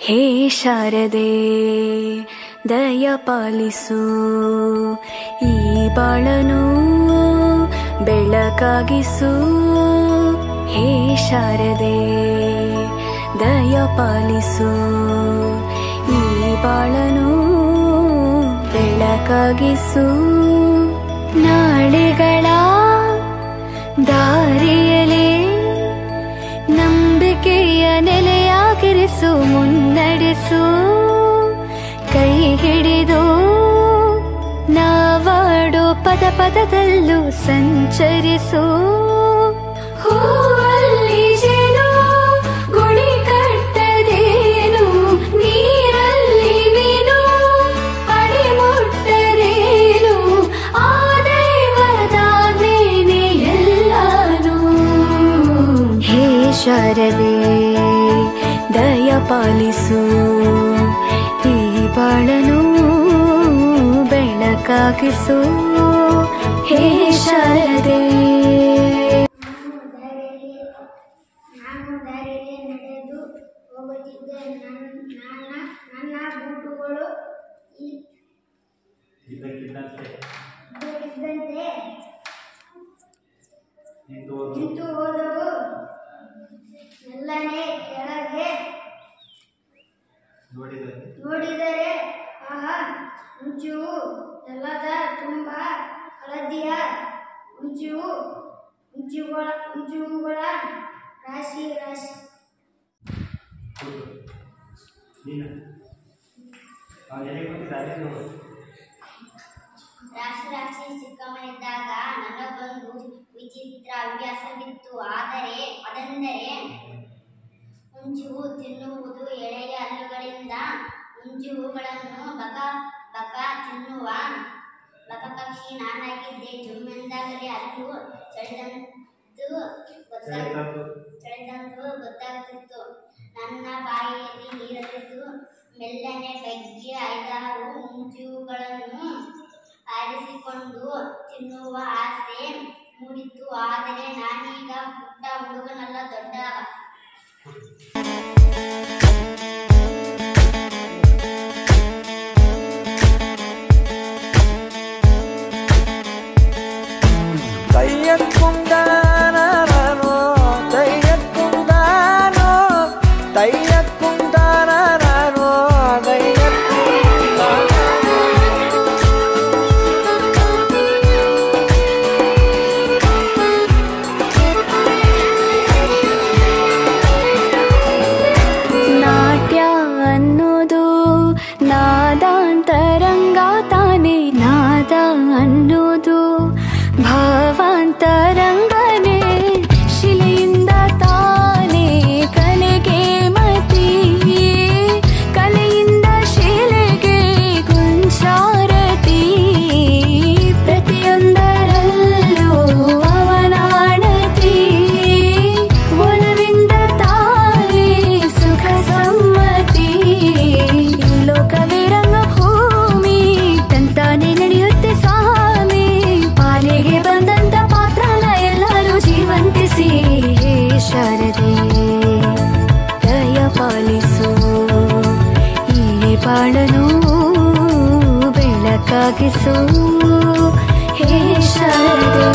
ಹೇ ಶಾರದೆ ದಯ ಪಾಲಿಸು, ಈ ಬಾಳನು ಬೆಳಕಾಗಿಸು. ಹೇ ಶಾರದೆ ದಯ ಪಾಲಿಸು, ಈ ಬಾಳನು ಬೆಳಕಾಗಿಸು. ನಾಳೆಗಳ ದಾರಿಯಲೇ ನಂಬಿಕೆಯ ನೆಲೆಯಾಗಿರಿಸು, ಮುನ್ನಡೆಸು. ಕೈ ಹಿಡಿದು ನಾವಾಡೋ ಪದ ಪದದಲ್ಲೂ ಸಂಚರಿಸು. ಹೂವಲ್ಲಿ ಜೇನು ಗುಳಿ ಕಟ್ಟದೇನು, ನೀರಲ್ಲಿ ಮೀನು ಅಡಿ ಮುಟ್ಟದೇನು, ಆ ದೈವದಾಜ್ಞೆನೇ ಎಲ್ಲಾನು. ಹೇ ಶಾರದೆ ದಯ ಪಾಲಿಸು, ಈ ಬಾಳನು ಬೆಳಕಾಗಿಸು. ಹೇ ಶಾರದೆ ನಾನು ದಾರಿಯಲ್ಲಿ ನಡೆದು ಹೋಗುತ್ತಿದ್ದೆ. ನನ್ನ ಬೂಟುಗಳು ಇದ್ದಕ್ಕಿದ್ದಂತೆ ನಿಂತು ಹೋದವು. ಮೆಲ್ಲನೆ ಕೆಳಗೆ ನೋಡಿದರೆ ಆಹಾ, ಮುಂಚೆಯೂ ನೆಲದ ತುಂಬ ಹಳದಿಯ ಮುಂಚುಗಳ ರಾಶಿ ರಾಶಿ ರಾಶಿ ಸಿಕ್ಕಮನಿದ್ದಾಗ ನನಗೊಂದು ವಿಚಿತ್ರ ಹವ್ಯಾಸವಿತ್ತು. ಅದೆಂದರೆ ಮುಂಚು ತಿನ್ನುವುದು. ಎಳೆಯ ಹಲ್ಲುಗಳಿಂದ ಮುಂಚುಗಳನ್ನು ಬಕ ತಿನ್ನುವ ಬಕಪಕ್ಷಿ ನಾನಾಗಿದ್ದೆ. ಜುಮ್ಮೆಂದಾಗಲೇ ಹಲ್ಲು ಚಳಿದಂತು ಗೊತ್ತಾಗ್ತಿತ್ತು. ನನ್ನ ಬಾಯಿಯಲ್ಲಿ ನೀರಲಿದ್ದು ಮೆಲ್ಲನೆ ಬಗ್ಗಿ 5-6 ಮುಂಚುಗಳನ್ನು ಆರಿಸಿಕೊಂಡು ತಿನ್ನುವ ಆಸೆ ಮೂಡಿತ್ತು. ಆದರೆ ನಾನೀಗ ಪುಟ್ಟ ಹುಡುಗನಲ್ಲ, ದೊಡ್ಡ ನಾದಾಂತರಂಗ ತಾನೇ. ನಾದ ಅನ್ನೋದು ಭಾವಾಂತರಂಗನೇ, ಶಿಲೆಯಿಂದ ತಾನೇ ಕಲೆಗೆ ಮತಿ, ಕಲೆಯಿಂದ ಶಿಲೆಗೆ ಗುಂಚಾರತಿ. ಪ್ರತಿಯೊಂದರಲ್ಲೂ ಅವನಾಣತಿ, ಒಲವಿಂದ ತಾನೇ ಸುಖ ಸಮ್ಮತಿ. ಲೋಕವೇ ರಂಗಭೂಮಿ ತಂತಾನೆ ನಡೆಯುತ್ತೆ ಸ್ವಾಮಿ, ಪಾಲಿಗೆ ಬಂದಂತ ಪಾತ್ರನ ಎಲ್ಲರೂ ಜೀವಂತಿಸಿ. ಹೇ ಶಾರದೆ ದಯ ಪಾಲಿಸು, ಈ ಬಾಳನು ಬೆಳಕಾಗಿಸು. ಹೇ ಶಾರದೆ